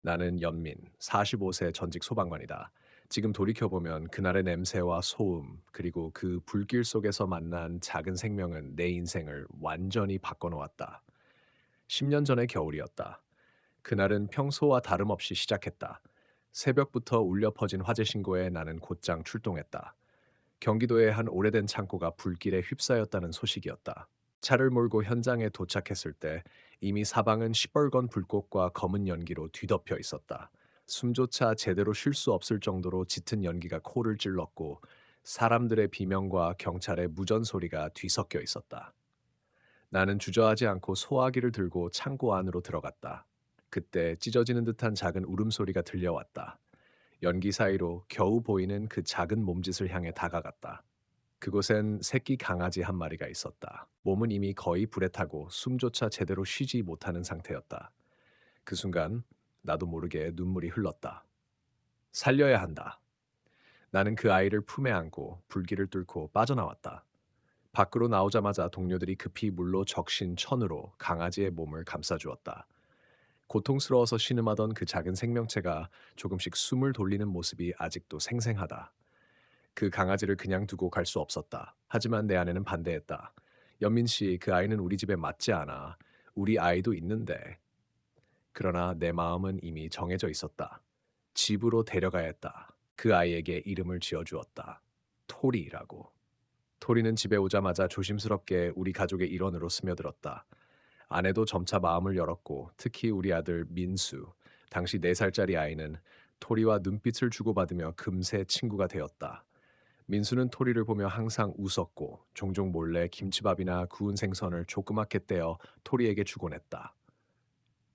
나는 연민, 45세 전직 소방관이다. 지금 돌이켜보면 그날의 냄새와 소음, 그리고 그 불길 속에서 만난 작은 생명은 내 인생을 완전히 바꿔놓았다. 10년 전의 겨울이었다. 그날은 평소와 다름없이 시작했다. 새벽부터 울려 퍼진 화재 신고에 나는 곧장 출동했다. 경기도의 한 오래된 창고가 불길에 휩싸였다는 소식이었다. 차를 몰고 현장에 도착했을 때 이미 사방은 시뻘건 불꽃과 검은 연기로 뒤덮여 있었다. 숨조차 제대로 쉴 수 없을 정도로 짙은 연기가 코를 찔렀고 사람들의 비명과 경찰의 무전 소리가 뒤섞여 있었다. 나는 주저하지 않고 소화기를 들고 창고 안으로 들어갔다. 그때 찢어지는 듯한 작은 울음소리가 들려왔다. 연기 사이로 겨우 보이는 그 작은 몸짓을 향해 다가갔다. 그곳엔 새끼 강아지 한 마리가 있었다. 몸은 이미 거의 불에 타고 숨조차 제대로 쉬지 못하는 상태였다. 그 순간 나도 모르게 눈물이 흘렀다. 살려야 한다. 나는 그 아이를 품에 안고 불길을 뚫고 빠져나왔다. 밖으로 나오자마자 동료들이 급히 물로 적신 천으로 강아지의 몸을 감싸주었다. 고통스러워서 신음하던 그 작은 생명체가 조금씩 숨을 돌리는 모습이 아직도 생생하다. 그 강아지를 그냥 두고 갈 수 없었다. 하지만 내 아내는 반대했다. 연민 씨, 그 아이는 우리 집에 맞지 않아. 우리 아이도 있는데. 그러나 내 마음은 이미 정해져 있었다. 집으로 데려가야 했다. 그 아이에게 이름을 지어주었다. 토리라고. 토리는 집에 오자마자 조심스럽게 우리 가족의 일원으로 스며들었다. 아내도 점차 마음을 열었고 특히 우리 아들 민수, 당시 4살짜리 아이는 토리와 눈빛을 주고받으며 금세 친구가 되었다. 민수는 토리를 보며 항상 웃었고 종종 몰래 김치밥이나 구운 생선을 조그맣게 떼어 토리에게 주곤 했다.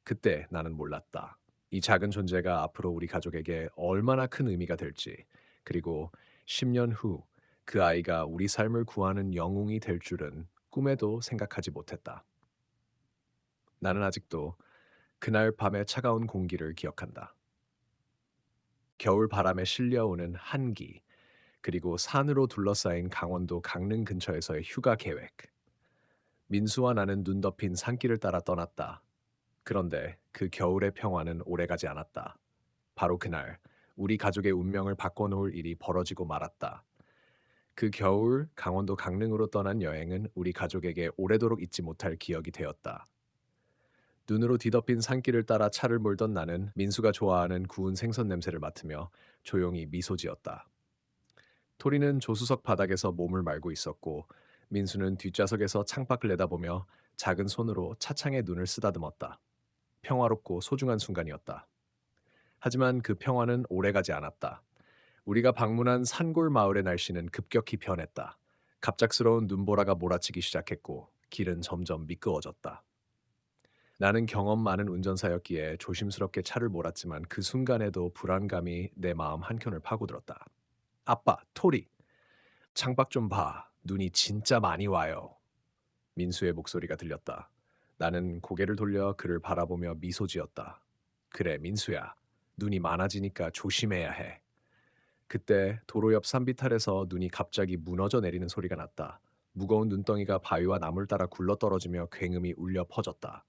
그때 나는 몰랐다. 이 작은 존재가 앞으로 우리 가족에게 얼마나 큰 의미가 될지, 그리고 10년 후 그 아이가 우리 삶을 구하는 영웅이 될 줄은 꿈에도 생각하지 못했다. 나는 아직도 그날 밤의 차가운 공기를 기억한다. 겨울 바람에 실려오는 한기, 그리고 산으로 둘러싸인 강원도 강릉 근처에서의 휴가 계획. 민수와 나는 눈 덮인 산길을 따라 떠났다. 그런데 그 겨울의 평화는 오래가지 않았다. 바로 그날 우리 가족의 운명을 바꿔놓을 일이 벌어지고 말았다. 그 겨울 강원도 강릉으로 떠난 여행은 우리 가족에게 오래도록 잊지 못할 기억이 되었다. 눈으로 뒤덮인 산길을 따라 차를 몰던 나는 민수가 좋아하는 구운 생선 냄새를 맡으며 조용히 미소 지었다. 토리는 조수석 바닥에서 몸을 말고 있었고 민수는 뒷좌석에서 창밖을 내다보며 작은 손으로 차창에 눈을 쓰다듬었다. 평화롭고 소중한 순간이었다. 하지만 그 평화는 오래가지 않았다. 우리가 방문한 산골 마을의 날씨는 급격히 변했다. 갑작스러운 눈보라가 몰아치기 시작했고 길은 점점 미끄러졌다. 나는 경험 많은 운전사였기에 조심스럽게 차를 몰았지만 그 순간에도 불안감이 내 마음 한켠을 파고들었다. 아빠, 토리, 창밖 좀 봐. 눈이 진짜 많이 와요. 민수의 목소리가 들렸다. 나는 고개를 돌려 그를 바라보며 미소 지었다. 그래, 민수야. 눈이 많아지니까 조심해야 해. 그때 도로 옆 산비탈에서 눈이 갑자기 무너져 내리는 소리가 났다. 무거운 눈덩이가 바위와 나무를 따라 굴러떨어지며 굉음이 울려 퍼졌다.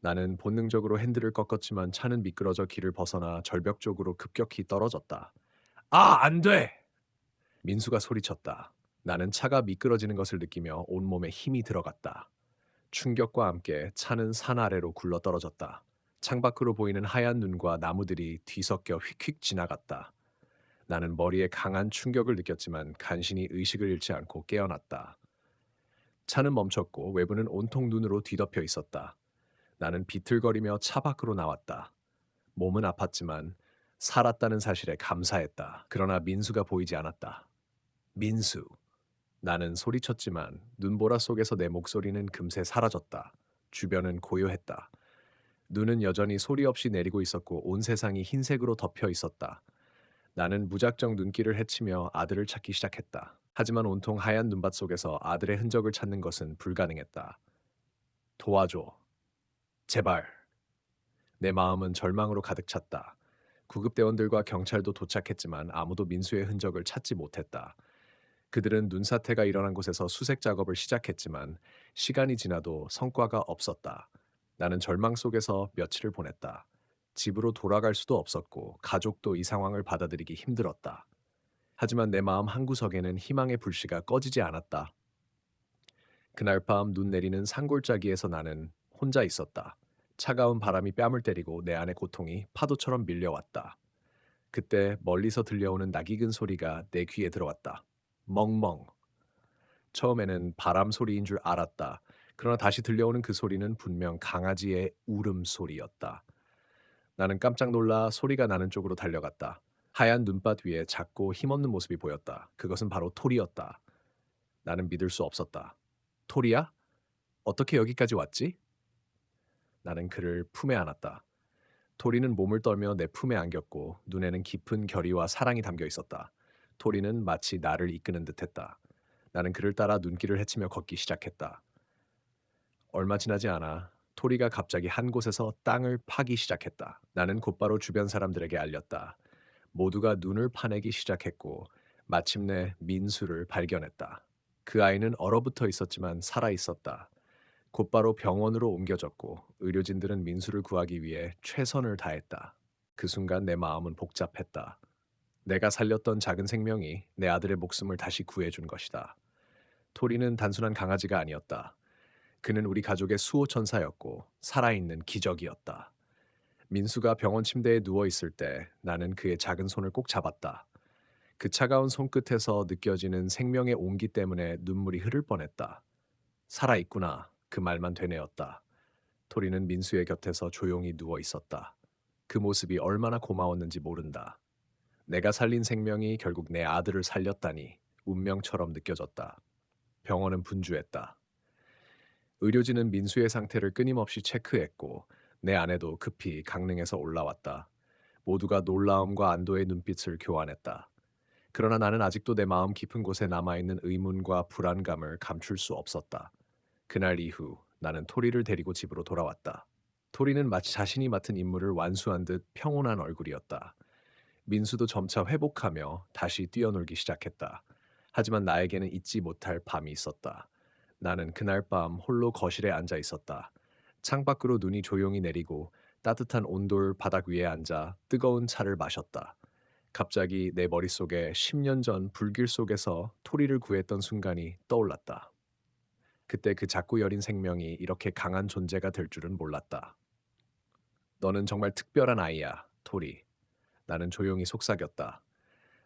나는 본능적으로 핸들을 꺾었지만 차는 미끄러져 길을 벗어나 절벽 쪽으로 급격히 떨어졌다. 아, 안 돼! 민수가 소리쳤다. 나는 차가 미끄러지는 것을 느끼며 온몸에 힘이 들어갔다. 충격과 함께 차는 산 아래로 굴러떨어졌다. 창밖으로 보이는 하얀 눈과 나무들이 뒤섞여 휙휙 지나갔다. 나는 머리에 강한 충격을 느꼈지만 간신히 의식을 잃지 않고 깨어났다. 차는 멈췄고 외부는 온통 눈으로 뒤덮여 있었다. 나는 비틀거리며 차 밖으로 나왔다. 몸은 아팠지만 살았다는 사실에 감사했다. 그러나 민수가 보이지 않았다. 민수. 나는 소리쳤지만 눈보라 속에서 내 목소리는 금세 사라졌다. 주변은 고요했다. 눈은 여전히 소리 없이 내리고 있었고 온 세상이 흰색으로 덮여 있었다. 나는 무작정 눈길을 헤치며 아들을 찾기 시작했다. 하지만 온통 하얀 눈밭 속에서 아들의 흔적을 찾는 것은 불가능했다. 도와줘. 제발. 내 마음은 절망으로 가득 찼다. 구급대원들과 경찰도 도착했지만 아무도 민수의 흔적을 찾지 못했다. 그들은 눈사태가 일어난 곳에서 수색 작업을 시작했지만 시간이 지나도 성과가 없었다. 나는 절망 속에서 며칠을 보냈다. 집으로 돌아갈 수도 없었고 가족도 이 상황을 받아들이기 힘들었다. 하지만 내 마음 한구석에는 희망의 불씨가 꺼지지 않았다. 그날 밤 눈 내리는 산골짜기에서 나는 혼자 있었다. 차가운 바람이 뺨을 때리고 내 안의 고통이 파도처럼 밀려왔다. 그때 멀리서 들려오는 낯익은 소리가 내 귀에 들어왔다. 멍멍. 처음에는 바람 소리인 줄 알았다. 그러나 다시 들려오는 그 소리는 분명 강아지의 울음소리였다. 나는 깜짝 놀라 소리가 나는 쪽으로 달려갔다. 하얀 눈밭 위에 작고 힘없는 모습이 보였다. 그것은 바로 토리였다. 나는 믿을 수 없었다. 토리야? 어떻게 여기까지 왔지? 나는 그를 품에 안았다. 토리는 몸을 떨며 내 품에 안겼고 눈에는 깊은 결의와 사랑이 담겨 있었다. 토리는 마치 나를 이끄는 듯했다. 나는 그를 따라 눈길을 헤치며 걷기 시작했다. 얼마 지나지 않아 토리가 갑자기 한 곳에서 땅을 파기 시작했다. 나는 곧바로 주변 사람들에게 알렸다. 모두가 눈을 파내기 시작했고 마침내 민수를 발견했다. 그 아이는 얼어붙어 있었지만 살아 있었다. 곧바로 병원으로 옮겨졌고 의료진들은 민수를 구하기 위해 최선을 다했다. 그 순간 내 마음은 복잡했다. 내가 살렸던 작은 생명이 내 아들의 목숨을 다시 구해준 것이다. 토리는 단순한 강아지가 아니었다. 그는 우리 가족의 수호천사였고 살아있는 기적이었다. 민수가 병원 침대에 누워 있을 때 나는 그의 작은 손을 꼭 잡았다. 그 차가운 손끝에서 느껴지는 생명의 온기 때문에 눈물이 흐를 뻔했다. 살아있구나. 그 말만 되뇌었다. 토리는 민수의 곁에서 조용히 누워 있었다. 그 모습이 얼마나 고마웠는지 모른다. 내가 살린 생명이 결국 내 아들을 살렸다니 운명처럼 느껴졌다. 병원은 분주했다. 의료진은 민수의 상태를 끊임없이 체크했고 내 아내도 급히 강릉에서 올라왔다. 모두가 놀라움과 안도의 눈빛을 교환했다. 그러나 나는 아직도 내 마음 깊은 곳에 남아있는 의문과 불안감을 감출 수 없었다. 그날 이후 나는 토리를 데리고 집으로 돌아왔다. 토리는 마치 자신이 맡은 임무를 완수한 듯 평온한 얼굴이었다. 민수도 점차 회복하며 다시 뛰어놀기 시작했다. 하지만 나에게는 잊지 못할 밤이 있었다. 나는 그날 밤 홀로 거실에 앉아 있었다. 창밖으로 눈이 조용히 내리고 따뜻한 온돌 바닥 위에 앉아 뜨거운 차를 마셨다. 갑자기 내 머릿속에 10년 전 불길 속에서 토리를 구했던 순간이 떠올랐다. 그때 그 작고 여린 생명이 이렇게 강한 존재가 될 줄은 몰랐다. 너는 정말 특별한 아이야, 토리. 나는 조용히 속삭였다.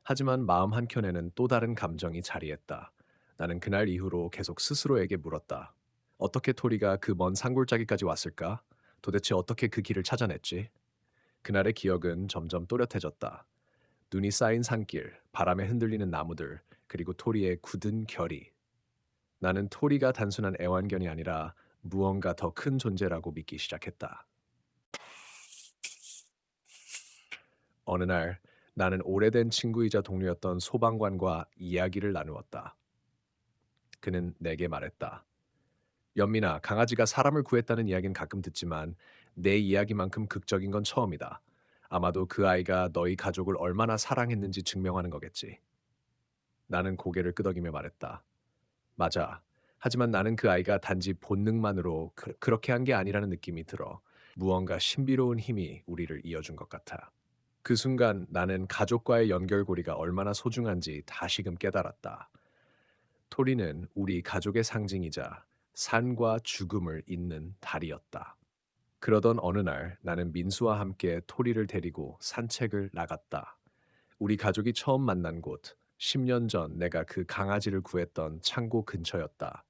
하지만 마음 한켠에는 또 다른 감정이 자리했다. 나는 그날 이후로 계속 스스로에게 물었다. 어떻게 토리가 그 먼 산골짜기까지 왔을까? 도대체 어떻게 그 길을 찾아냈지? 그날의 기억은 점점 또렷해졌다. 눈이 쌓인 산길, 바람에 흔들리는 나무들, 그리고 토리의 굳은 결이. 나는 토리가 단순한 애완견이 아니라 무언가 더 큰 존재라고 믿기 시작했다. 어느 날 나는 오래된 친구이자 동료였던 소방관과 이야기를 나누었다. 그는 내게 말했다. 연민아, 강아지가 사람을 구했다는 이야기는 가끔 듣지만 내 이야기만큼 극적인 건 처음이다. 아마도 그 아이가 너희 가족을 얼마나 사랑했는지 증명하는 거겠지. 나는 고개를 끄덕이며 말했다. 맞아. 하지만 나는 그 아이가 단지 본능만으로 그렇게 한 게 아니라는 느낌이 들어. 무언가 신비로운 힘이 우리를 이어준 것 같아. 그 순간 나는 가족과의 연결고리가 얼마나 소중한지 다시금 깨달았다. 토리는 우리 가족의 상징이자 산과 죽음을 잇는 달이었다. 그러던 어느 날 나는 민수와 함께 토리를 데리고 산책을 나갔다. 우리 가족이 처음 만난 곳, 10년 전 내가 그 강아지를 구했던 창고 근처였다.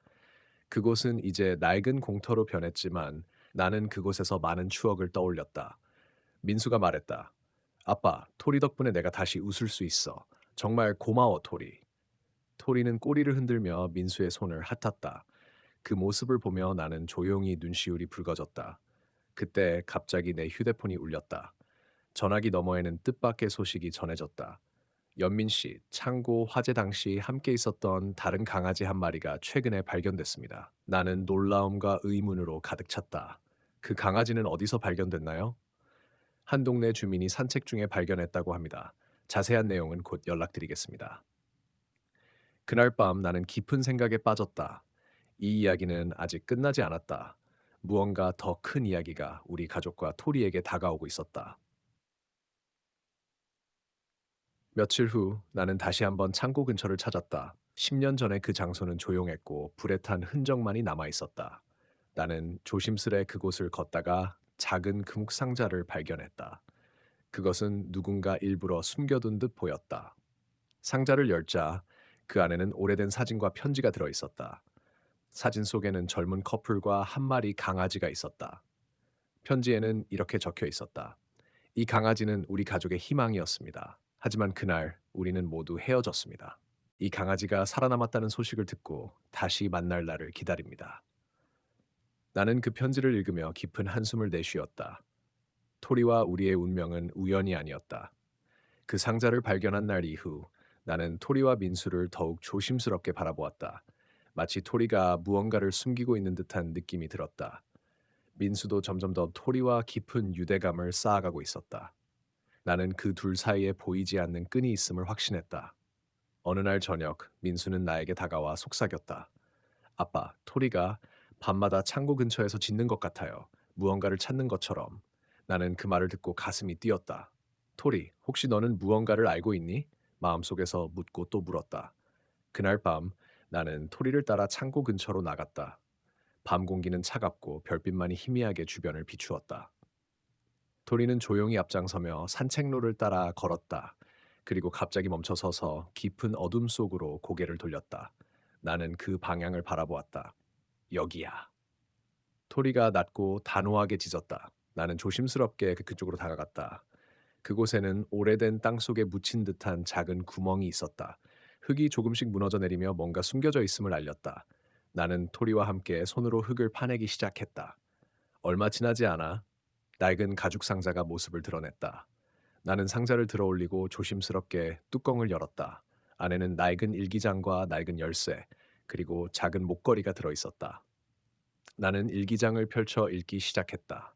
그곳은 이제 낡은 공터로 변했지만 나는 그곳에서 많은 추억을 떠올렸다. 민수가 말했다. 아빠, 토리 덕분에 내가 다시 웃을 수 있어. 정말 고마워, 토리. 토리는 꼬리를 흔들며 민수의 손을 핫았다. 그 모습을 보며 나는 조용히 눈시울이 붉어졌다. 그때 갑자기 내 휴대폰이 울렸다. 전화기 너머에는 뜻밖의 소식이 전해졌다. 연민 씨, 창고 화재 당시 함께 있었던 다른 강아지 한 마리가 최근에 발견됐습니다. 나는 놀라움과 의문으로 가득 찼다. 그 강아지는 어디서 발견됐나요? 한 동네 주민이 산책 중에 발견했다고 합니다. 자세한 내용은 곧 연락드리겠습니다. 그날 밤 나는 깊은 생각에 빠졌다. 이 이야기는 아직 끝나지 않았다. 무언가 더 큰 이야기가 우리 가족과 토리에게 다가오고 있었다. 며칠 후 나는 다시 한번 창고 근처를 찾았다. 10년 전에 그 장소는 조용했고 불에 탄 흔적만이 남아 있었다. 나는 조심스레 그곳을 걷다가 작은 금속 상자를 발견했다. 그것은 누군가 일부러 숨겨둔 듯 보였다. 상자를 열자 그 안에는 오래된 사진과 편지가 들어 있었다. 사진 속에는 젊은 커플과 한 마리 강아지가 있었다. 편지에는 이렇게 적혀 있었다. 이 강아지는 우리 가족의 희망이었습니다. 하지만 그날 우리는 모두 헤어졌습니다. 이 강아지가 살아남았다는 소식을 듣고 다시 만날 날을 기다립니다. 나는 그 편지를 읽으며 깊은 한숨을 내쉬었다. 토리와 우리의 운명은 우연이 아니었다. 그 상자를 발견한 날 이후 나는 토리와 민수를 더욱 조심스럽게 바라보았다. 마치 토리가 무언가를 숨기고 있는 듯한 느낌이 들었다. 민수도 점점 더 토리와 깊은 유대감을 쌓아가고 있었다. 나는 그 둘 사이에 보이지 않는 끈이 있음을 확신했다. 어느 날 저녁, 민수는 나에게 다가와 속삭였다. 아빠, 토리가 밤마다 창고 근처에서 짖는 것 같아요. 무언가를 찾는 것처럼. 나는 그 말을 듣고 가슴이 뛰었다. 토리, 혹시 너는 무언가를 알고 있니? 마음속에서 묻고 또 물었다. 그날 밤, 나는 토리를 따라 창고 근처로 나갔다. 밤 공기는 차갑고 별빛만이 희미하게 주변을 비추었다. 토리는 조용히 앞장서며 산책로를 따라 걸었다. 그리고 갑자기 멈춰서서 깊은 어둠 속으로 고개를 돌렸다. 나는 그 방향을 바라보았다. 여기야. 토리가 낮고 단호하게 짖었다. 나는 조심스럽게 그쪽으로 다가갔다. 그곳에는 오래된 땅 속에 묻힌 듯한 작은 구멍이 있었다. 흙이 조금씩 무너져 내리며 뭔가 숨겨져 있음을 알렸다. 나는 토리와 함께 손으로 흙을 파내기 시작했다. 얼마 지나지 않아 낡은 가죽 상자가 모습을 드러냈다. 나는 상자를 들어 올리고 조심스럽게 뚜껑을 열었다. 안에는 낡은 일기장과 낡은 열쇠, 그리고 작은 목걸이가 들어 있었다. 나는 일기장을 펼쳐 읽기 시작했다.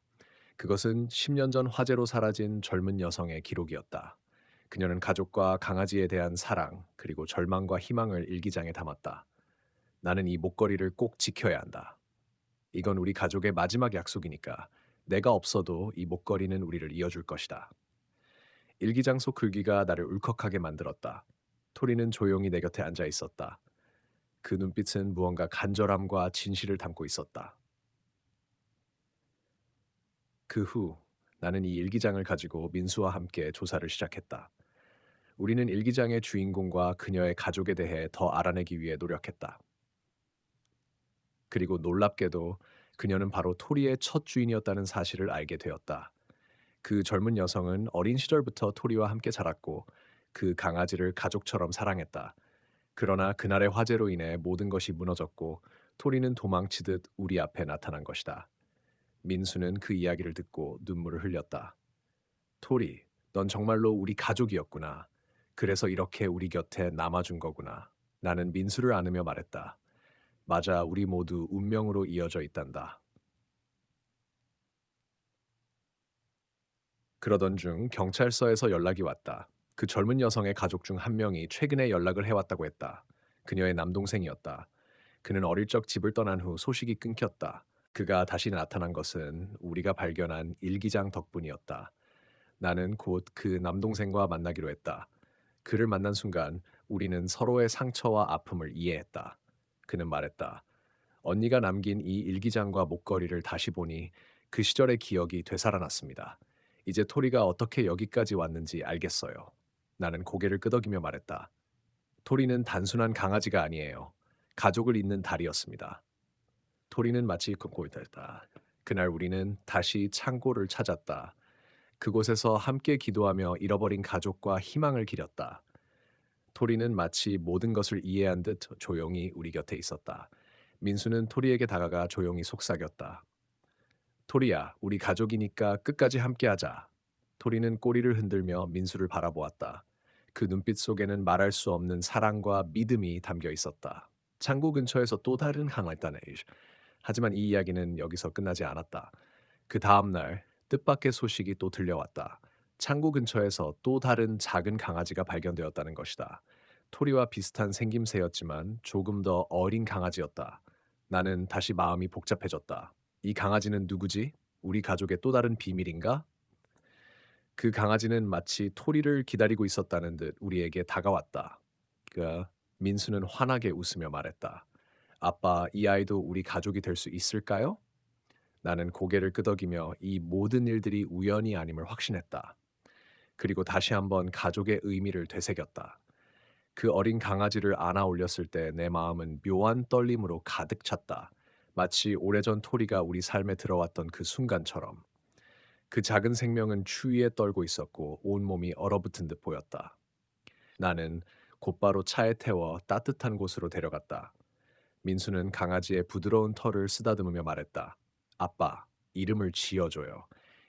그것은 10년 전 화재로 사라진 젊은 여성의 기록이었다. 그녀는 가족과 강아지에 대한 사랑, 그리고 절망과 희망을 일기장에 담았다. 나는 이 목걸이를 꼭 지켜야 한다. 이건 우리 가족의 마지막 약속이니까 내가 없어도 이 목걸이는 우리를 이어줄 것이다. 일기장 속 글귀가 나를 울컥하게 만들었다. 토리는 조용히 내 곁에 앉아 있었다. 그 눈빛은 무언가 간절함과 진실을 담고 있었다. 그 후 나는 이 일기장을 가지고 민수와 함께 조사를 시작했다. 우리는 일기장의 주인공과 그녀의 가족에 대해 더 알아내기 위해 노력했다. 그리고 놀랍게도 그녀는 바로 토리의 첫 주인이었다는 사실을 알게 되었다. 그 젊은 여성은 어린 시절부터 토리와 함께 자랐고 그 강아지를 가족처럼 사랑했다. 그러나 그날의 화재로 인해 모든 것이 무너졌고 토리는 도망치듯 우리 앞에 나타난 것이다. 민수는 그 이야기를 듣고 눈물을 흘렸다. 토리, 넌 정말로 우리 가족이었구나. 그래서 이렇게 우리 곁에 남아준 거구나. 나는 민수를 안으며 말했다. 맞아, 우리 모두 운명으로 이어져 있단다. 그러던 중 경찰서에서 연락이 왔다. 그 젊은 여성의 가족 중 한 명이 최근에 연락을 해왔다고 했다. 그녀의 남동생이었다. 그는 어릴 적 집을 떠난 후 소식이 끊겼다. 그가 다시 나타난 것은 우리가 발견한 일기장 덕분이었다. 나는 곧 그 남동생과 만나기로 했다. 그를 만난 순간 우리는 서로의 상처와 아픔을 이해했다. 그는 말했다. 언니가 남긴 이 일기장과 목걸이를 다시 보니 그 시절의 기억이 되살아났습니다. 이제 토리가 어떻게 여기까지 왔는지 알겠어요. 나는 고개를 끄덕이며 말했다. 토리는 단순한 강아지가 아니에요. 가족을 잇는 달이었습니다. 토리는 마치 걷고 있다. 그날 우리는 다시 창고를 찾았다. 그곳에서 함께 기도하며 잃어버린 가족과 희망을 기렸다. 토리는 마치 모든 것을 이해한 듯 조용히 우리 곁에 있었다. 민수는 토리에게 다가가 조용히 속삭였다. 토리야, 우리 가족이니까 끝까지 함께하자. 토리는 꼬리를 흔들며 민수를 바라보았다. 그 눈빛 속에는 말할 수 없는 사랑과 믿음이 담겨 있었다. 창고 근처에서 또 다른 강화했다네. 하지만 이 이야기는 여기서 끝나지 않았다. 그 다음 날 뜻밖의 소식이 또 들려왔다. 창고 근처에서 또 다른 작은 강아지가 발견되었다는 것이다. 토리와 비슷한 생김새였지만 조금 더 어린 강아지였다. 나는 다시 마음이 복잡해졌다. 이 강아지는 누구지? 우리 가족의 또 다른 비밀인가? 그 강아지는 마치 토리를 기다리고 있었다는 듯 우리에게 다가왔다. 그 민수는 환하게 웃으며 말했다. 아빠, 이 아이도 우리 가족이 될 수 있을까요? 나는 고개를 끄덕이며 이 모든 일들이 우연이 아님을 확신했다. 그리고 다시 한번 가족의 의미를 되새겼다. 그 어린 강아지를 안아 올렸을 때 내 마음은 묘한 떨림으로 가득 찼다. 마치 오래전 토리가 우리 삶에 들어왔던 그 순간처럼. 그 작은 생명은 추위에 떨고 있었고 온몸이 얼어붙은 듯 보였다. 나는 곧바로 차에 태워 따뜻한 곳으로 데려갔다. 민수는 강아지의 부드러운 털을 쓰다듬으며 말했다. 아빠, 이름을 지어줘요.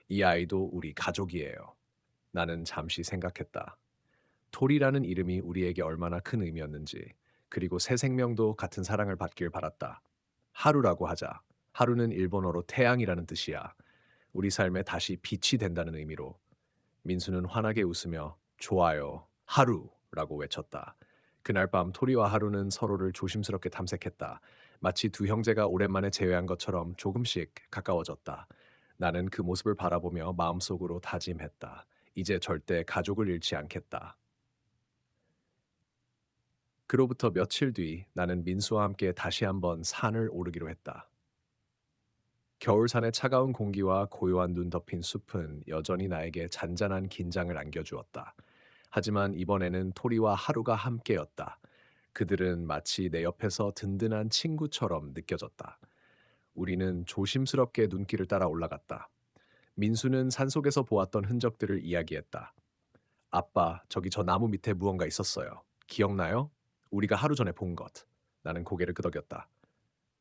이 아이도 우리 가족이에요. 나는 잠시 생각했다. 톨이라는 이름이 우리에게 얼마나 큰 의미였는지, 그리고 새 생명도 같은 사랑을 받길 바랐다. 하루라고 하자. 하루는 일본어로 태양이라는 뜻이야. 우리 삶에 다시 빛이 된다는 의미로. 민수는 환하게 웃으며 좋아요, 하루라고 외쳤다. 그날 밤 토리와 하루는 서로를 조심스럽게 탐색했다. 마치 두 형제가 오랜만에 재회한 것처럼 조금씩 가까워졌다. 나는 그 모습을 바라보며 마음속으로 다짐했다. 이제 절대 가족을 잃지 않겠다. 그로부터 며칠 뒤 나는 민수와 함께 다시 한번 산을 오르기로 했다. 겨울산의 차가운 공기와 고요한 눈 덮인 숲은 여전히 나에게 잔잔한 긴장을 안겨주었다. 하지만 이번에는 토리와 하루가 함께였다. 그들은 마치 내 옆에서 든든한 친구처럼 느껴졌다. 우리는 조심스럽게 눈길을 따라 올라갔다. 민수는 산속에서 보았던 흔적들을 이야기했다. 아빠, 저기 저 나무 밑에 무언가 있었어요. 기억나요? 우리가 하루 전에 본 것. 나는 고개를 끄덕였다.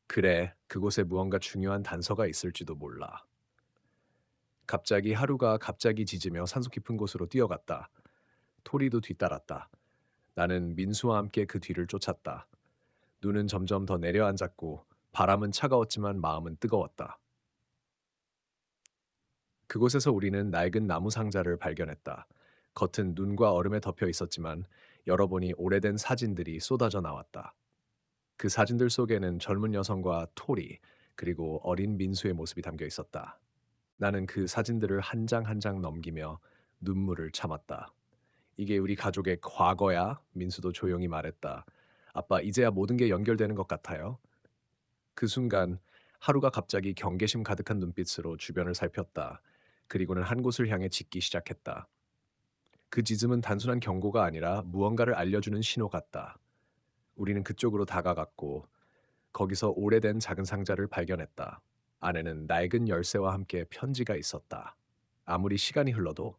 그래, 그곳에 무언가 중요한 단서가 있을지도 몰라. 갑자기 하루가 갑자기 짖으며 산속 깊은 곳으로 뛰어갔다. 토리도 뒤따랐다. 나는 민수와 함께 그 뒤를 쫓았다. 눈은 점점 더 내려앉았고 바람은 차가웠지만 마음은 뜨거웠다. 그곳에서 우리는 낡은 나무 상자를 발견했다. 겉은 눈과 얼음에 덮여 있었지만 열어보니 오래된 사진들이 쏟아져 나왔다. 그 사진들 속에는 젊은 여성과 토리, 그리고 어린 민수의 모습이 담겨 있었다. 나는 그 사진들을 한 장 한 장 넘기며 눈물을 참았다. 이게 우리 가족의 과거야? 민수도 조용히 말했다. 아빠, 이제야 모든 게 연결되는 것 같아요. 그 순간 하루가 갑자기 경계심 가득한 눈빛으로 주변을 살폈다. 그리고는 한 곳을 향해 짖기 시작했다. 그 짖음은 단순한 경고가 아니라 무언가를 알려주는 신호 같다. 우리는 그쪽으로 다가갔고 거기서 오래된 작은 상자를 발견했다. 안에는 낡은 열쇠와 함께 편지가 있었다. 아무리 시간이 흘러도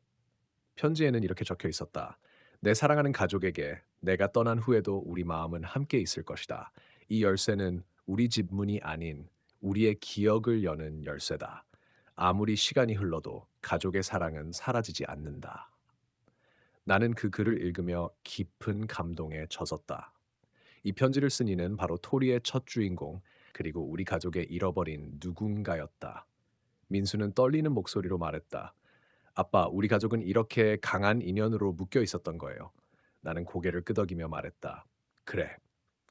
편지에는 이렇게 적혀 있었다. 내 사랑하는 가족에게 내가 떠난 후에도 우리 마음은 함께 있을 것이다. 이 열쇠는 우리 집 문이 아닌 우리의 기억을 여는 열쇠다. 아무리 시간이 흘러도 가족의 사랑은 사라지지 않는다. 나는 그 글을 읽으며 깊은 감동에 젖었다. 이 편지를 쓴 이는 바로 토리의 첫 주인공, 그리고 우리 가족의 잃어버린 누군가였다. 민수는 떨리는 목소리로 말했다. 아빠, 우리 가족은 이렇게 강한 인연으로 묶여 있었던 거예요. 나는 고개를 끄덕이며 말했다. 그래,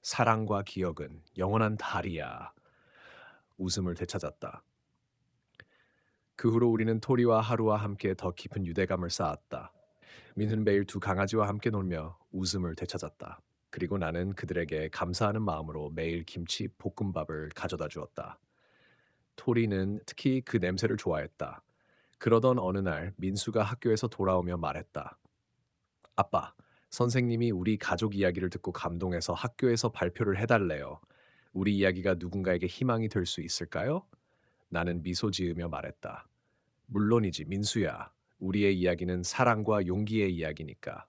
사랑과 기억은 영원한 달이야. 웃음을 되찾았다. 그 후로 우리는 토리와 하루와 함께 더 깊은 유대감을 쌓았다. 민수는 매일 두 강아지와 함께 놀며 웃음을 되찾았다. 그리고 나는 그들에게 감사하는 마음으로 매일 김치 볶음밥을 가져다 주었다. 토리는 특히 그 냄새를 좋아했다. 그러던 어느 날 민수가 학교에서 돌아오며 말했다. 아빠, 선생님이 우리 가족 이야기를 듣고 감동해서 학교에서 발표를 해달래요. 우리 이야기가 누군가에게 희망이 될 수 있을까요? 나는 미소 지으며 말했다. 물론이지, 민수야. 우리의 이야기는 사랑과 용기의 이야기니까.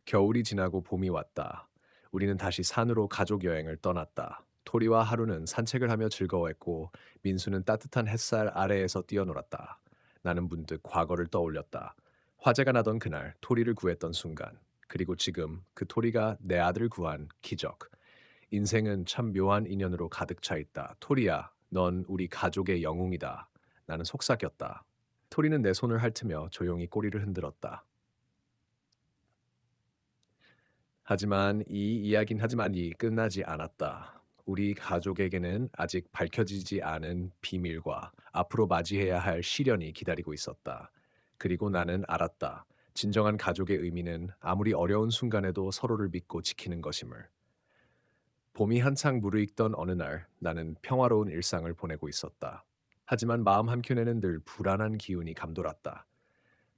겨울이 지나고 봄이 왔다. 우리는 다시 산으로 가족 여행을 떠났다. 토리와 하루는 산책을 하며 즐거워했고 민수는 따뜻한 햇살 아래에서 뛰어놀았다. 나는 문득 과거를 떠올렸다. 화재가 나던 그날 토리를 구했던 순간, 그리고 지금 그 토리가 내 아들을 구한 기적. 인생은 참 묘한 인연으로 가득 차 있다. 토리야, 넌 우리 가족의 영웅이다. 나는 속삭였다. 토리는 내 손을 핥으며 조용히 꼬리를 흔들었다. 하지만 이 끝나지 않았다. 우리 가족에게는 아직 밝혀지지 않은 비밀과 앞으로 맞이해야 할 시련이 기다리고 있었다. 그리고 나는 알았다. 진정한 가족의 의미는 아무리 어려운 순간에도 서로를 믿고 지키는 것임을. 봄이 한창 무르익던 어느 날 나는 평화로운 일상을 보내고 있었다. 하지만 마음 한켠에는 늘 불안한 기운이 감돌았다.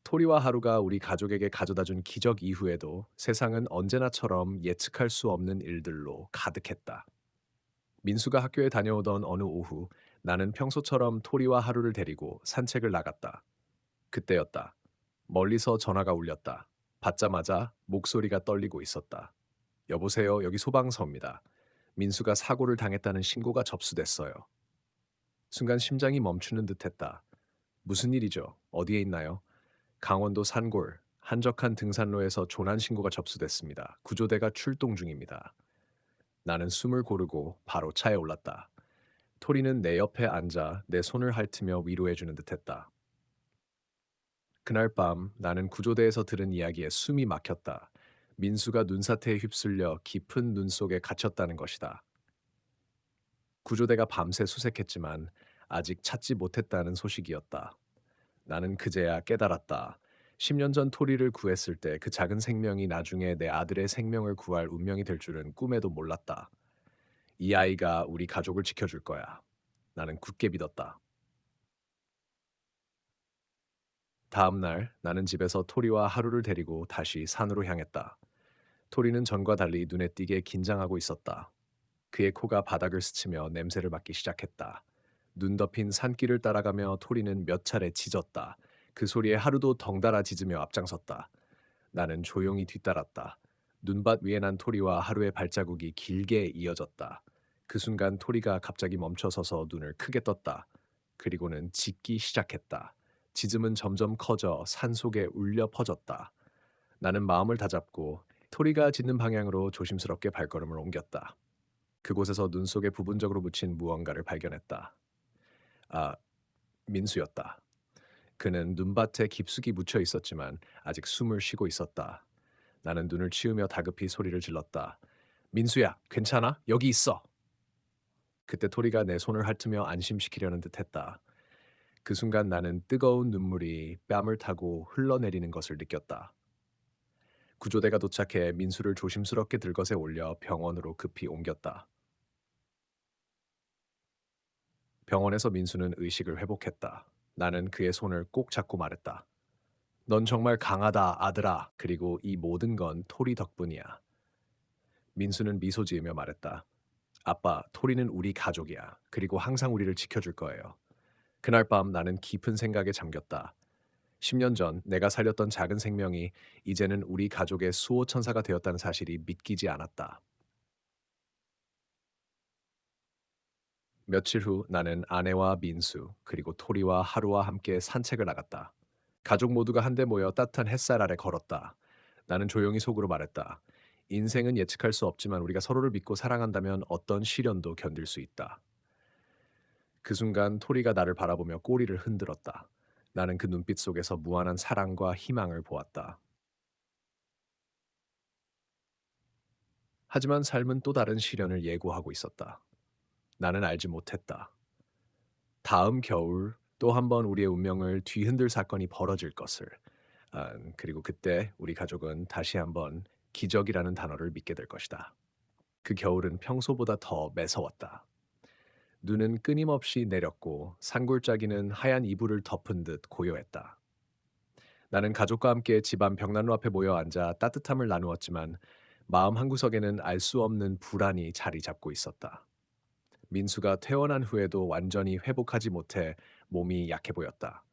토리와 하루가 우리 가족에게 가져다준 기적 이후에도 세상은 언제나처럼 예측할 수 없는 일들로 가득했다. 민수가 학교에 다녀오던 어느 오후 나는 평소처럼 토리와 하루를 데리고 산책을 나갔다. 그때였다. 멀리서 전화가 울렸다. 받자마자 목소리가 떨리고 있었다. 여보세요, 여기 소방서입니다. 민수가 사고를 당했다는 신고가 접수됐어요. 순간 심장이 멈추는 듯했다. 무슨 일이죠? 어디에 있나요? 강원도 산골, 한적한 등산로에서 조난 신고가 접수됐습니다. 구조대가 출동 중입니다. 나는 숨을 고르고 바로 차에 올랐다. 토리는 내 옆에 앉아 내 손을 핥으며 위로해주는 듯했다. 그날 밤 나는 구조대에서 들은 이야기에 숨이 막혔다. 민수가 눈사태에 휩쓸려 깊은 눈 속에 갇혔다는 것이다. 구조대가 밤새 수색했지만 아직 찾지 못했다는 소식이었다. 나는 그제야 깨달았다. 10년 전 토리를 구했을 때 그 작은 생명이 나중에 내 아들의 생명을 구할 운명이 될 줄은 꿈에도 몰랐다. 이 아이가 우리 가족을 지켜줄 거야. 나는 굳게 믿었다. 다음 날 나는 집에서 토리와 하루를 데리고 다시 산으로 향했다. 토리는 전과 달리 눈에 띄게 긴장하고 있었다. 그의 코가 바닥을 스치며 냄새를 맡기 시작했다. 눈 덮인 산길을 따라가며 토리는 몇 차례 짖었다. 그 소리에 하루도 덩달아 짖으며 앞장섰다. 나는 조용히 뒤따랐다. 눈밭 위에 난 토리와 하루의 발자국이 길게 이어졌다. 그 순간 토리가 갑자기 멈춰서서 눈을 크게 떴다. 그리고는 짖기 시작했다. 짖음은 점점 커져 산속에 울려 퍼졌다. 나는 마음을 다잡고 토리가 짖는 방향으로 조심스럽게 발걸음을 옮겼다. 그곳에서 눈 속에 부분적으로 묻힌 무언가를 발견했다. 아, 민수였다. 그는 눈밭에 깊숙이 묻혀 있었지만 아직 숨을 쉬고 있었다. 나는 눈을 치우며 다급히 소리를 질렀다. 민수야, 괜찮아? 여기 있어. 그때 토리가 내 손을 핥으며 안심시키려는 듯했다. 그 순간 나는 뜨거운 눈물이 뺨을 타고 흘러내리는 것을 느꼈다. 구조대가 도착해 민수를 조심스럽게 들것에 올려 병원으로 급히 옮겼다. 병원에서 민수는 의식을 회복했다. 나는 그의 손을 꼭 잡고 말했다. 넌 정말 강하다, 아들아. 그리고 이 모든 건 토리 덕분이야. 민수는 미소 지으며 말했다. 아빠, 토리는 우리 가족이야. 그리고 항상 우리를 지켜줄 거예요. 그날 밤 나는 깊은 생각에 잠겼다. 10년 전 내가 살렸던 작은 생명이 이제는 우리 가족의 수호천사가 되었다는 사실이 믿기지 않았다. 며칠 후 나는 아내와 민수, 그리고 토리와 하루와 함께 산책을 나갔다. 가족 모두가 한데 모여 따뜻한 햇살 아래 걸었다. 나는 조용히 속으로 말했다. 인생은 예측할 수 없지만 우리가 서로를 믿고 사랑한다면 어떤 시련도 견딜 수 있다. 그 순간 토리가 나를 바라보며 꼬리를 흔들었다. 나는 그 눈빛 속에서 무한한 사랑과 희망을 보았다. 하지만 삶은 또 다른 시련을 예고하고 있었다. 나는 알지 못했다. 다음 겨울 또 한 번 우리의 운명을 뒤흔들 사건이 벌어질 것을. 그리고 그때 우리 가족은 다시 한번 기적이라는 단어를 믿게 될 것이다. 그 겨울은 평소보다 더 매서웠다. 눈은 끊임없이 내렸고 산골짜기는 하얀 이불을 덮은 듯 고요했다. 나는 가족과 함께 집안 벽난로 앞에 모여 앉아 따뜻함을 나누었지만 마음 한구석에는 알 수 없는 불안이 자리 잡고 있었다. 민수가 퇴원한 후에도 완전히 회복하지 못해 몸이 약해 보였다.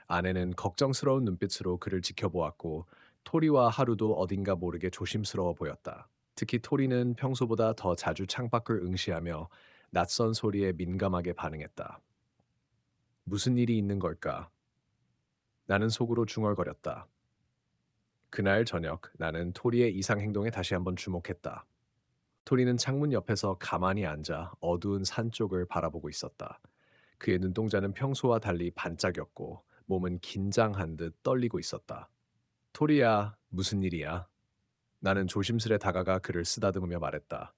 아내는 걱정스러운 눈빛으로 그를 지켜보았고 토리와 하루도 어딘가 모르게 조심스러워 보였다. 특히 토리는 평소보다 더 자주 창밖을 응시하며 낯선 소리에 민감하게 반응했다. 무슨 일이 있는 걸까? 나는 속으로 중얼거렸다. 그날 저녁 나는 토리의 이상 행동에 다시 한번 주목했다. 토리는 창문 옆에서 가만히 앉아 어두운 산 쪽을 바라보고 있었다. 그의 눈동자는 평소와 달리 반짝였고 몸은 긴장한 듯 떨리고 있었다. 토리야, 무슨 일이야? 나는 조심스레 다가가 그를 쓰다듬으며 말했다.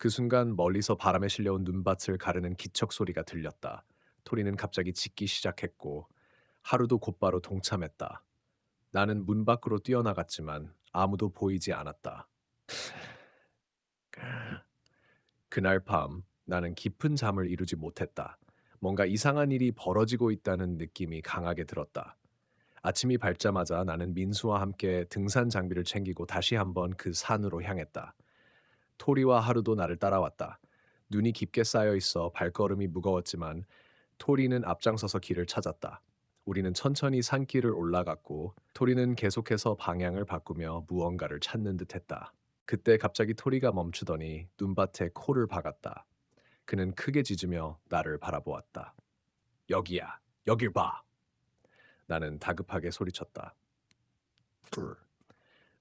그 순간 멀리서 바람에 실려온 눈밭을 가르는 기척 소리가 들렸다. 토리는 갑자기 짖기 시작했고 하루도 곧바로 동참했다. 나는 문 밖으로 뛰어나갔지만 아무도 보이지 않았다. 그날 밤 나는 깊은 잠을 이루지 못했다. 뭔가 이상한 일이 벌어지고 있다는 느낌이 강하게 들었다. 아침이 밝자마자 나는 민수와 함께 등산 장비를 챙기고 다시 한번 그 산으로 향했다. 토리와 하루도 나를 따라왔다. 눈이 깊게 쌓여 있어 발걸음이 무거웠지만 토리는 앞장서서 길을 찾았다. 우리는 천천히 산길을 올라갔고 토리는 계속해서 방향을 바꾸며 무언가를 찾는 듯했다. 그때 갑자기 토리가 멈추더니 눈밭에 코를 박았다. 그는 크게 짖으며 나를 바라보았다. 여기야, 여길 봐. 나는 다급하게 소리쳤다. 불.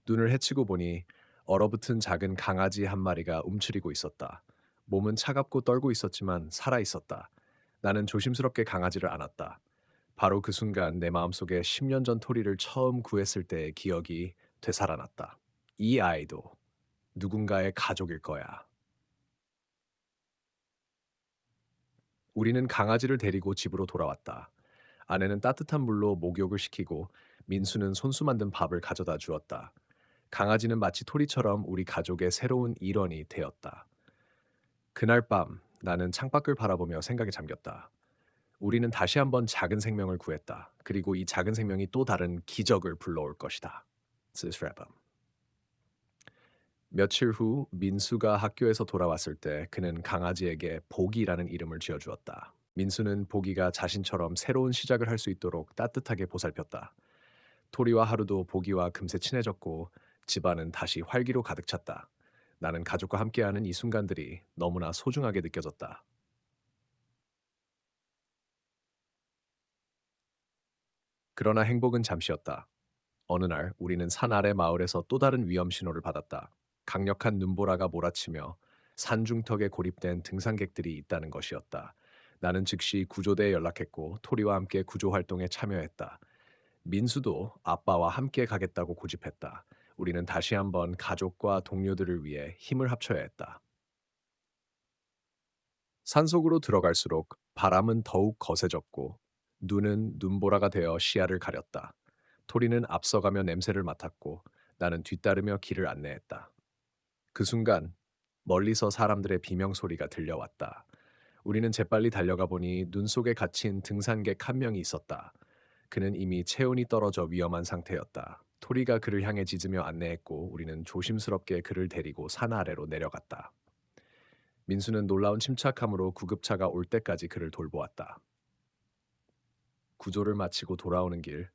눈을 헤치고 보니 얼어붙은 작은 강아지 한 마리가 움츠리고 있었다. 몸은 차갑고 떨고 있었지만 살아 있었다. 나는 조심스럽게 강아지를 안았다. 바로 그 순간 내 마음속에 10년 전 토리를 처음 구했을 때의 기억이 되살아났다. 이 아이도 누군가의 가족일 거야. 우리는 강아지를 데리고 집으로 돌아왔다. 아내는 따뜻한 물로 목욕을 시키고 민수는 손수 만든 밥을 가져다 주었다. 강아지는 마치 토리처럼 우리 가족의 새로운 일원이 되었다. 그날 밤 나는 창밖을 바라보며 생각에 잠겼다. 우리는 다시 한번 작은 생명을 구했다. 그리고 이 작은 생명이 또 다른 기적을 불러올 것이다. 스스레밤. 며칠 후 민수가 학교에서 돌아왔을 때 그는 강아지에게 복이라는 이름을 지어주었다. 민수는 복이가 자신처럼 새로운 시작을 할 수 있도록 따뜻하게 보살폈다. 토리와 하루도 보기와 금세 친해졌고 집안은 다시 활기로 가득 찼다. 나는 가족과 함께하는 이 순간들이 너무나 소중하게 느껴졌다. 그러나 행복은 잠시였다. 어느 날 우리는 산 아래 마을에서 또 다른 위험 신호를 받았다. 강력한 눈보라가 몰아치며 산중턱에 고립된 등산객들이 있다는 것이었다. 나는 즉시 구조대에 연락했고 토리와 함께 구조 활동에 참여했다. 민수도 아빠와 함께 가겠다고 고집했다. 우리는 다시 한번 가족과 동료들을 위해 힘을 합쳐야 했다. 산속으로 들어갈수록 바람은 더욱 거세졌고 눈은 눈보라가 되어 시야를 가렸다. 토리는 앞서가며 냄새를 맡았고 나는 뒤따르며 길을 안내했다. 그 순간 멀리서 사람들의 비명 소리가 들려왔다. 우리는 재빨리 달려가 보니 눈 속에 갇힌 등산객 한 명이 있었다. 그는 이미 체온이 떨어져 위험한 상태였다. 토리가 그를 향해 짖으며 안내했고 우리는 조심스럽게 그를 데리고 산 아래로 내려갔다. 민수는 놀라운 침착함으로 구급차가 올 때까지 그를 돌보았다. 구조를 마치고 돌아오는 길,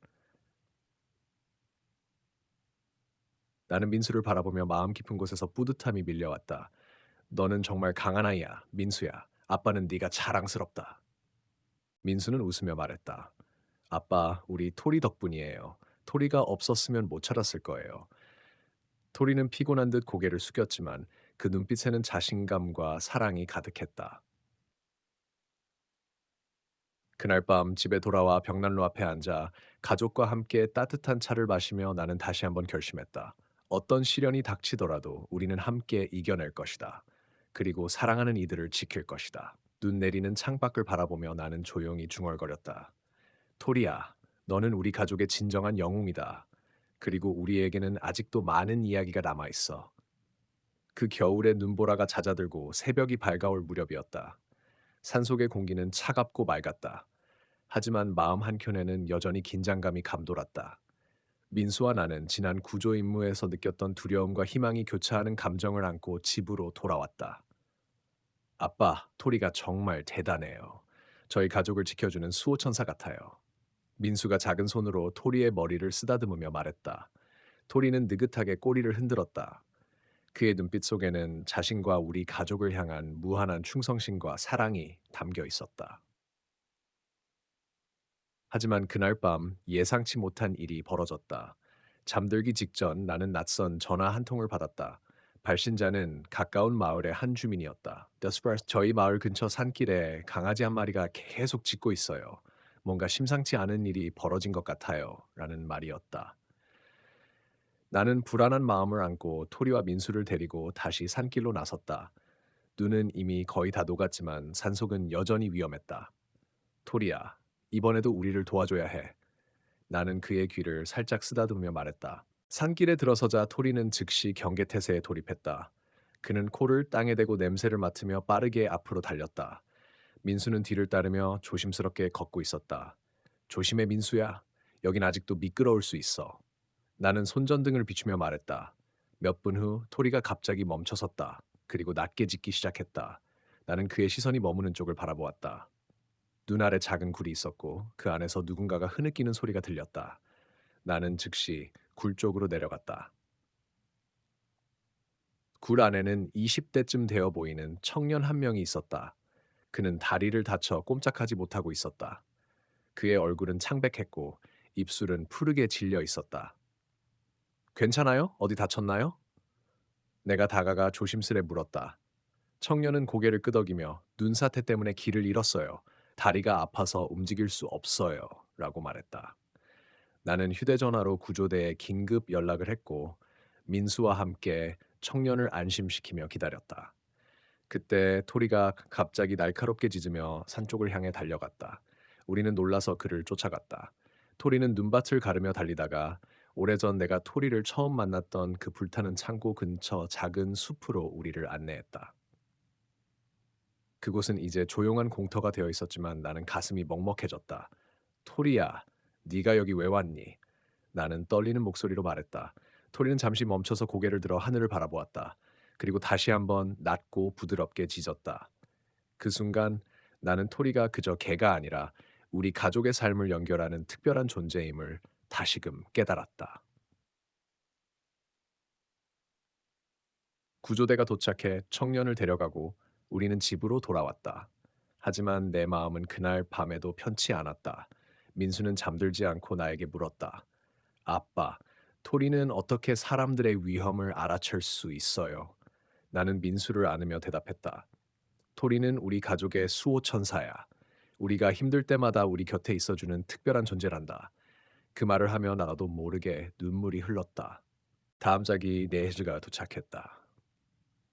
나는 민수를 바라보며 마음 깊은 곳에서 뿌듯함이 밀려왔다. 너는 정말 강한 아이야, 민수야. 아빠는 네가 자랑스럽다. 민수는 웃으며 말했다. 아빠, 우리 토리 덕분이에요. 토리가 없었으면 못 찾았을 거예요. 토리는 피곤한 듯 고개를 숙였지만 그 눈빛에는 자신감과 사랑이 가득했다. 그날 밤 집에 돌아와 벽난로 앞에 앉아 가족과 함께 따뜻한 차를 마시며 나는 다시 한번 결심했다. 어떤 시련이 닥치더라도 우리는 함께 이겨낼 것이다. 그리고 사랑하는 이들을 지킬 것이다. 눈 내리는 창밖을 바라보며 나는 조용히 중얼거렸다. 토리야, 너는 우리 가족의 진정한 영웅이다. 그리고 우리에게는 아직도 많은 이야기가 남아 있어. 그 겨울에 눈보라가 잦아들고 새벽이 밝아올 무렵이었다. 산속의 공기는 차갑고 맑았다. 하지만 마음 한켠에는 여전히 긴장감이 감돌았다. 민수와 나는 지난 구조 임무에서 느꼈던 두려움과 희망이 교차하는 감정을 안고 집으로 돌아왔다. 아빠, 토리가 정말 대단해요. 저희 가족을 지켜주는 수호천사 같아요. 민수가 작은 손으로 토리의 머리를 쓰다듬으며 말했다. 토리는 느긋하게 꼬리를 흔들었다. 그의 눈빛 속에는 자신과 우리 가족을 향한 무한한 충성심과 사랑이 담겨 있었다. 하지만 그날 밤 예상치 못한 일이 벌어졌다. 잠들기 직전 나는 낯선 전화 한 통을 받았다. 발신자는 가까운 마을의 한 주민이었다. 저희 마을 근처 산길에 강아지 한 마리가 계속 짖고 있어요. 뭔가 심상치 않은 일이 벌어진 것 같아요. 라는 말이었다. 나는 불안한 마음을 안고 토리와 민수를 데리고 다시 산길로 나섰다. 눈은 이미 거의 다 녹았지만 산속은 여전히 위험했다. 토리야, 이번에도 우리를 도와줘야 해. 나는 그의 귀를 살짝 쓰다듬으며 말했다. 산길에 들어서자 토리는 즉시 경계태세에 돌입했다. 그는 코를 땅에 대고 냄새를 맡으며 빠르게 앞으로 달렸다. 민수는 뒤를 따르며 조심스럽게 걷고 있었다. 조심해, 민수야. 여긴 아직도 미끄러울 수 있어. 나는 손전등을 비추며 말했다. 몇 분 후 토리가 갑자기 멈춰섰다. 그리고 낮게 짖기 시작했다. 나는 그의 시선이 머무는 쪽을 바라보았다. 눈 아래 작은 굴이 있었고 그 안에서 누군가가 흐느끼는 소리가 들렸다. 나는 즉시 굴 쪽으로 내려갔다. 굴 안에는 20대쯤 되어 보이는 청년 한 명이 있었다. 그는 다리를 다쳐 꼼짝하지 못하고 있었다. 그의 얼굴은 창백했고 입술은 푸르게 질려 있었다. 괜찮아요? 어디 다쳤나요? 내가 다가가 조심스레 물었다. 청년은 고개를 끄덕이며 눈사태 때문에 길을 잃었어요. 다리가 아파서 움직일 수 없어요. 라고 말했다. 나는 휴대전화로 구조대에 긴급 연락을 했고 민수와 함께 청년을 안심시키며 기다렸다. 그때 토리가 갑자기 날카롭게 짖으며 산 쪽을 향해 달려갔다. 우리는 놀라서 그를 쫓아갔다. 토리는 눈밭을 가르며 달리다가 오래전 내가 토리를 처음 만났던 그 불타는 창고 근처 작은 숲으로 우리를 안내했다. 그곳은 이제 조용한 공터가 되어 있었지만 나는 가슴이 먹먹해졌다. 토리야, 네가 여기 왜 왔니? 나는 떨리는 목소리로 말했다. 토리는 잠시 멈춰서 고개를 들어 하늘을 바라보았다. 그리고 다시 한번 낮고 부드럽게 짖었다. 그 순간 나는 토리가 그저 개가 아니라 우리 가족의 삶을 연결하는 특별한 존재임을 다시금 깨달았다. 구조대가 도착해 청년을 데려가고 우리는 집으로 돌아왔다. 하지만 내 마음은 그날 밤에도 편치 않았다. 민수는 잠들지 않고 나에게 물었다. 아빠, 토리는 어떻게 사람들의 위험을 알아챌 수 있어요? 나는 민수를 안으며 대답했다. 토리는 우리 가족의 수호천사야. 우리가 힘들 때마다 우리 곁에 있어주는 특별한 존재란다. 그 말을 하며 나도 모르게 눈물이 흘렀다. 다음 작이 네헤즈가 도착했다.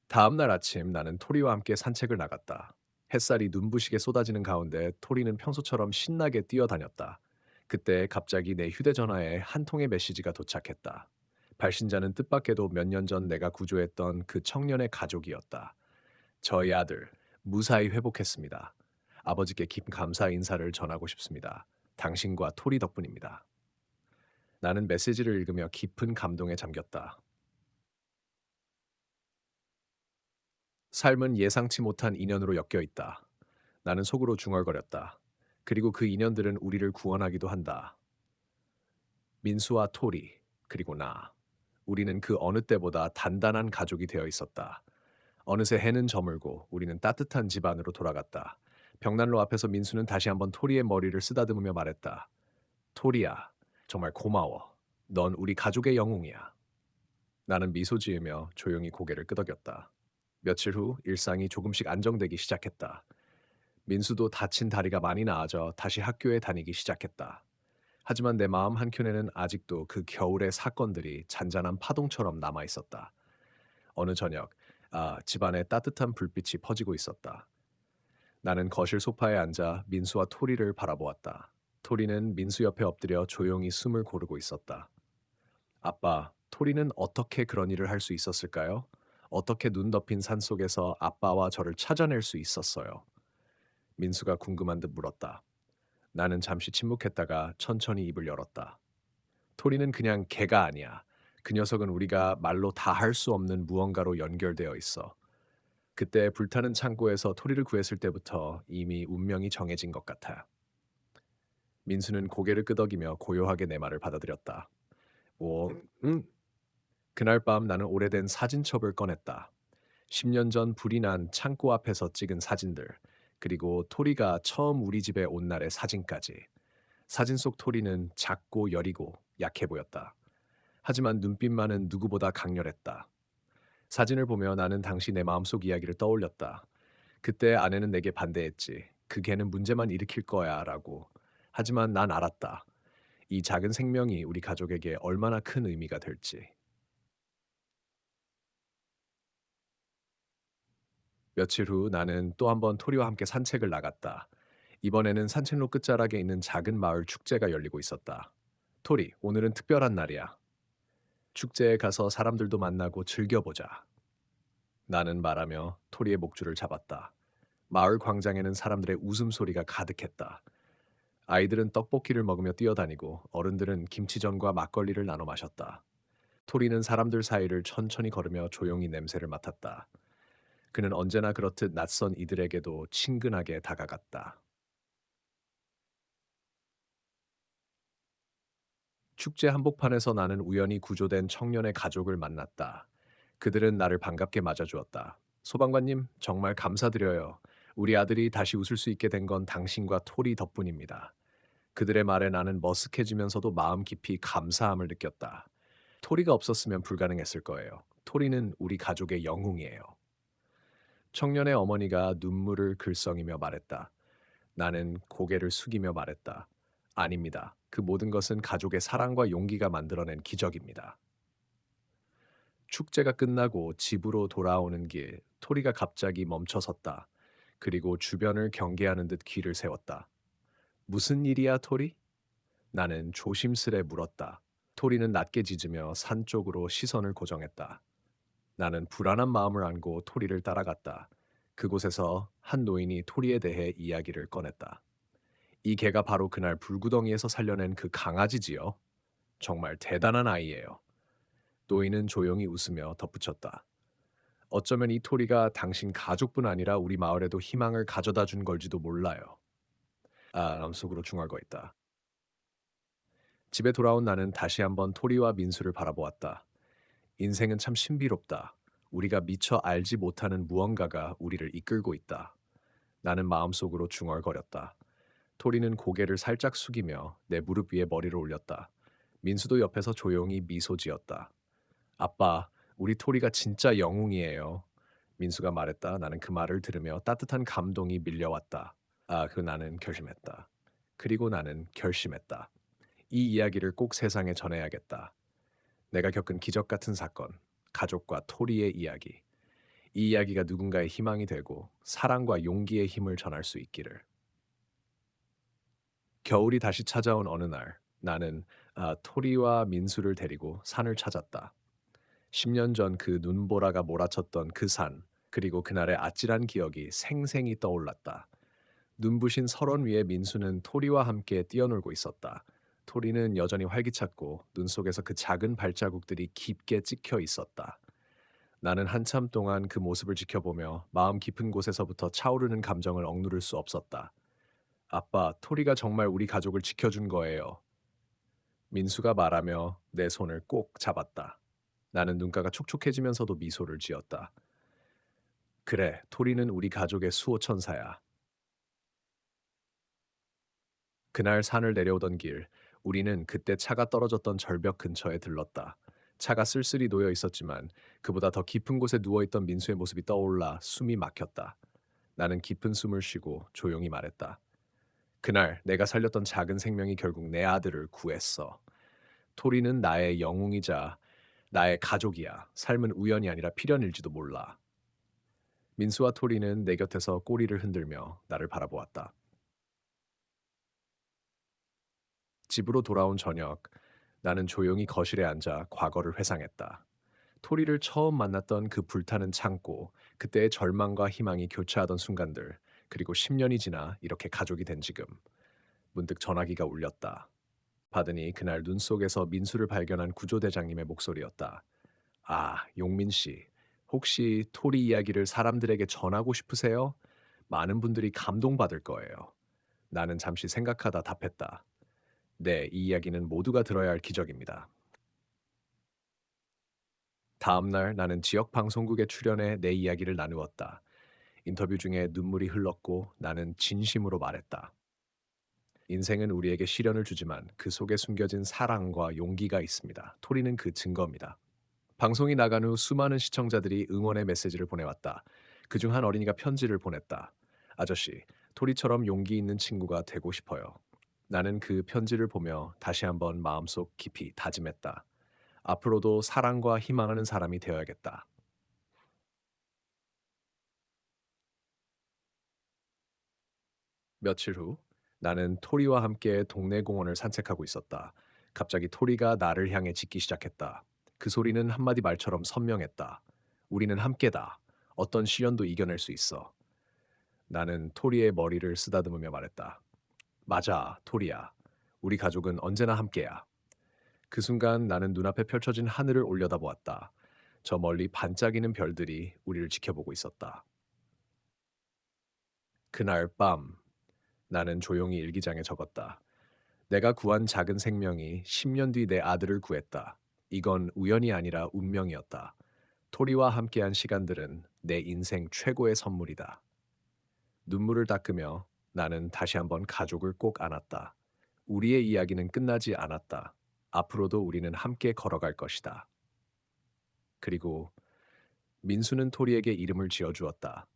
다음 날 아침 나는 토리와 함께 산책을 나갔다. 햇살이 눈부시게 쏟아지는 가운데 토리는 평소처럼 신나게 뛰어다녔다. 그때 갑자기 내 휴대전화에 한 통의 메시지가 도착했다. 발신자는 뜻밖에도 몇 년 전 내가 구조했던 그 청년의 가족이었다. 저희 아들, 무사히 회복했습니다. 아버지께 깊은 감사 인사를 전하고 싶습니다. 당신과 토리 덕분입니다. 나는 메시지를 읽으며 깊은 감동에 잠겼다. 삶은 예상치 못한 인연으로 엮여 있다. 나는 속으로 중얼거렸다. 그리고 그 인연들은 우리를 구원하기도 한다. 민수와 토리, 그리고 나. 우리는 그 어느 때보다 단단한 가족이 되어 있었다. 어느새 해는 저물고 우리는 따뜻한 집안으로 돌아갔다. 벽난로 앞에서 민수는 다시 한번 토리의 머리를 쓰다듬으며 말했다. 토리야, 정말 고마워. 넌 우리 가족의 영웅이야. 나는 미소 지으며 조용히 고개를 끄덕였다. 며칠 후 일상이 조금씩 안정되기 시작했다. 민수도 다친 다리가 많이 나아져 다시 학교에 다니기 시작했다. 하지만 내 마음 한켠에는 아직도 그 겨울의 사건들이 잔잔한 파동처럼 남아 있었다. 어느 저녁, 집안에 따뜻한 불빛이 퍼지고 있었다. 나는 거실 소파에 앉아 민수와 토리를 바라보았다. 토리는 민수 옆에 엎드려 조용히 숨을 고르고 있었다. 아빠, 토리는 어떻게 그런 일을 할 수 있었을까요? 어떻게 눈 덮인 산 속에서 아빠와 저를 찾아낼 수 있었어요? 민수가 궁금한 듯 물었다. 나는 잠시 침묵했다가 천천히 입을 열었다. 토리는 그냥 개가 아니야. 그 녀석은 우리가 말로 다 할 수 없는 무언가로 연결되어 있어. 그때 불타는 창고에서 토리를 구했을 때부터 이미 운명이 정해진 것 같아. 민수는 고개를 끄덕이며 고요하게 내 말을 받아들였다. 오, 응. 그날 밤 나는 오래된 사진첩을 꺼냈다. 10년 전 불이 난 창고 앞에서 찍은 사진들, 그리고 토리가 처음 우리 집에 온 날의 사진까지. 사진 속 토리는 작고 여리고 약해 보였다. 하지만 눈빛만은 누구보다 강렬했다. 사진을 보며 나는 당시 내 마음속 이야기를 떠올렸다. 그때 아내는 내게 반대했지. 그 개는 문제만 일으킬 거야 라고. 하지만 난 알았다. 이 작은 생명이 우리 가족에게 얼마나 큰 의미가 될지. 며칠 후 나는 또 한번 토리와 함께 산책을 나갔다. 이번에는 산책로 끝자락에 있는 작은 마을 축제가 열리고 있었다. 토리, 오늘은 특별한 날이야. 축제에 가서 사람들도 만나고 즐겨보자. 나는 말하며 토리의 목줄을 잡았다. 마을 광장에는 사람들의 웃음소리가 가득했다. 아이들은 떡볶이를 먹으며 뛰어다니고 어른들은 김치전과 막걸리를 나눠 마셨다. 토리는 사람들 사이를 천천히 걸으며 조용히 냄새를 맡았다. 그는 언제나 그렇듯 낯선 이들에게도 친근하게 다가갔다. 축제 한복판에서 나는 우연히 구조된 청년의 가족을 만났다. 그들은 나를 반갑게 맞아주었다. 소방관님, 정말 감사드려요. 우리 아들이 다시 웃을 수 있게 된 건 당신과 토리 덕분입니다. 그들의 말에 나는 머쓱해지면서도 마음 깊이 감사함을 느꼈다. 토리가 없었으면 불가능했을 거예요. 토리는 우리 가족의 영웅이에요. 청년의 어머니가 눈물을 글썽이며 말했다. 나는 고개를 숙이며 말했다. 아닙니다. 그 모든 것은 가족의 사랑과 용기가 만들어낸 기적입니다. 축제가 끝나고 집으로 돌아오는 길, 토리가 갑자기 멈춰섰다. 그리고 주변을 경계하는 듯 귀를 세웠다. 무슨 일이야, 토리? 나는 조심스레 물었다. 토리는 낮게 짖으며 산 쪽으로 시선을 고정했다. 나는 불안한 마음을 안고 토리를 따라갔다. 그곳에서 한 노인이 토리에 대해 이야기를 꺼냈다. 이 개가 바로 그날 불구덩이에서 살려낸 그 강아지지요. 정말 대단한 아이예요. 노인은 조용히 웃으며 덧붙였다. 어쩌면 이 토리가 당신 가족뿐 아니라 우리 마을에도 희망을 가져다 준 걸지도 몰라요. 아, 마음속으로 중얼거렸다. 집에 돌아온 나는 다시 한번 토리와 민수를 바라보았다. 인생은 참 신비롭다. 우리가 미처 알지 못하는 무언가가 우리를 이끌고 있다. 나는 마음속으로 중얼거렸다. 토리는 고개를 살짝 숙이며 내 무릎 위에 머리를 올렸다. 민수도 옆에서 조용히 미소 지었다. 아빠, 우리 토리가 진짜 영웅이에요. 민수가 말했다. 나는 그 말을 들으며 따뜻한 감동이 밀려왔다. 아, 그 나는 결심했다. 그리고 나는 결심했다. 이 이야기를 꼭 세상에 전해야겠다. 내가 겪은 기적 같은 사건, 가족과 토리의 이야기. 이 이야기가 누군가의 희망이 되고 사랑과 용기의 힘을 전할 수 있기를. 겨울이 다시 찾아온 어느 날, 나는 토리와 민수를 데리고 산을 찾았다. 10년 전 그 눈보라가 몰아쳤던 그 산, 그리고 그날의 아찔한 기억이 생생히 떠올랐다. 눈부신 설원 위에 민수는 토리와 함께 뛰어놀고 있었다. 토리는 여전히 활기찼고 눈 속에서 그 작은 발자국들이 깊게 찍혀 있었다. 나는 한참 동안 그 모습을 지켜보며 마음 깊은 곳에서부터 차오르는 감정을 억누를 수 없었다. 아빠, 토리가 정말 우리 가족을 지켜준 거예요. 민수가 말하며 내 손을 꼭 잡았다. 나는 눈가가 촉촉해지면서도 미소를 지었다. 그래, 토리는 우리 가족의 수호천사야. 그날 산을 내려오던 길, 우리는 그때 차가 떨어졌던 절벽 근처에 들렀다. 차가 쓸쓸히 놓여 있었지만 그보다 더 깊은 곳에 누워있던 민수의 모습이 떠올라 숨이 막혔다. 나는 깊은 숨을 쉬고 조용히 말했다. 그날 내가 살렸던 작은 생명이 결국 내 아들을 구했어. 토리는 나의 영웅이자 나의 가족이야. 삶은 우연이 아니라 필연일지도 몰라. 민수와 토리는 내 곁에서 꼬리를 흔들며 나를 바라보았다. 집으로 돌아온 저녁, 나는 조용히 거실에 앉아 과거를 회상했다. 토리를 처음 만났던 그 불타는 창고, 그때의 절망과 희망이 교차하던 순간들, 그리고 10년이 지나 이렇게 가족이 된 지금. 문득 전화기가 울렸다. 받으니 그날 눈 속에서 민수를 발견한 구조대장님의 목소리였다. 아, 용민 씨. 혹시 토리 이야기를 사람들에게 전하고 싶으세요? 많은 분들이 감동받을 거예요. 나는 잠시 생각하다 답했다. 네, 이 이야기는 모두가 들어야 할 기적입니다. 다음 날 나는 지역 방송국에 출연해 내 이야기를 나누었다. 인터뷰 중에 눈물이 흘렀고 나는 진심으로 말했다. 인생은 우리에게 시련을 주지만 그 속에 숨겨진 사랑과 용기가 있습니다. 토리는 그 증거입니다. 방송이 나간 후 수많은 시청자들이 응원의 메시지를 보내왔다. 그중 한 어린이가 편지를 보냈다. 아저씨, 토리처럼 용기 있는 친구가 되고 싶어요. 나는 그 편지를 보며 다시 한번 마음속 깊이 다짐했다. 앞으로도 사랑과 희망하는 사람이 되어야겠다. 며칠 후 나는 토리와 함께 동네 공원을 산책하고 있었다. 갑자기 토리가 나를 향해 짖기 시작했다. 그 소리는 한마디 말처럼 선명했다. 우리는 함께다. 어떤 시련도 이겨낼 수 있어. 나는 토리의 머리를 쓰다듬으며 말했다. 맞아, 토리야. 우리 가족은 언제나 함께야. 그 순간 나는 눈앞에 펼쳐진 하늘을 올려다보았다. 저 멀리 반짝이는 별들이 우리를 지켜보고 있었다. 그날 밤 나는 조용히 일기장에 적었다. 내가 구한 작은 생명이 10년 뒤 내 아들을 구했다. 이건 우연이 아니라 운명이었다. 토리와 함께한 시간들은 내 인생 최고의 선물이다. 눈물을 닦으며 나는 다시 한번 가족을 꼭 안았다. 우리의 이야기는 끝나지 않았다. 앞으로도 우리는 함께 걸어갈 것이다. 그리고 민수는 토리에게 이름을 지어주었다.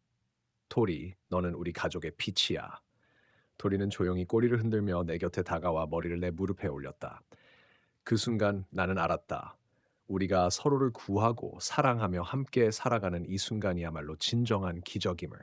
토리, 너는 우리 가족의 빛이야. 토리는 조용히 꼬리를 흔들며 내 곁에 다가와 머리를 내 무릎에 올렸다. 그 순간 나는 알았다. 우리가 서로를 구하고 사랑하며 함께 살아가는 이 순간이야말로 진정한 기적임을.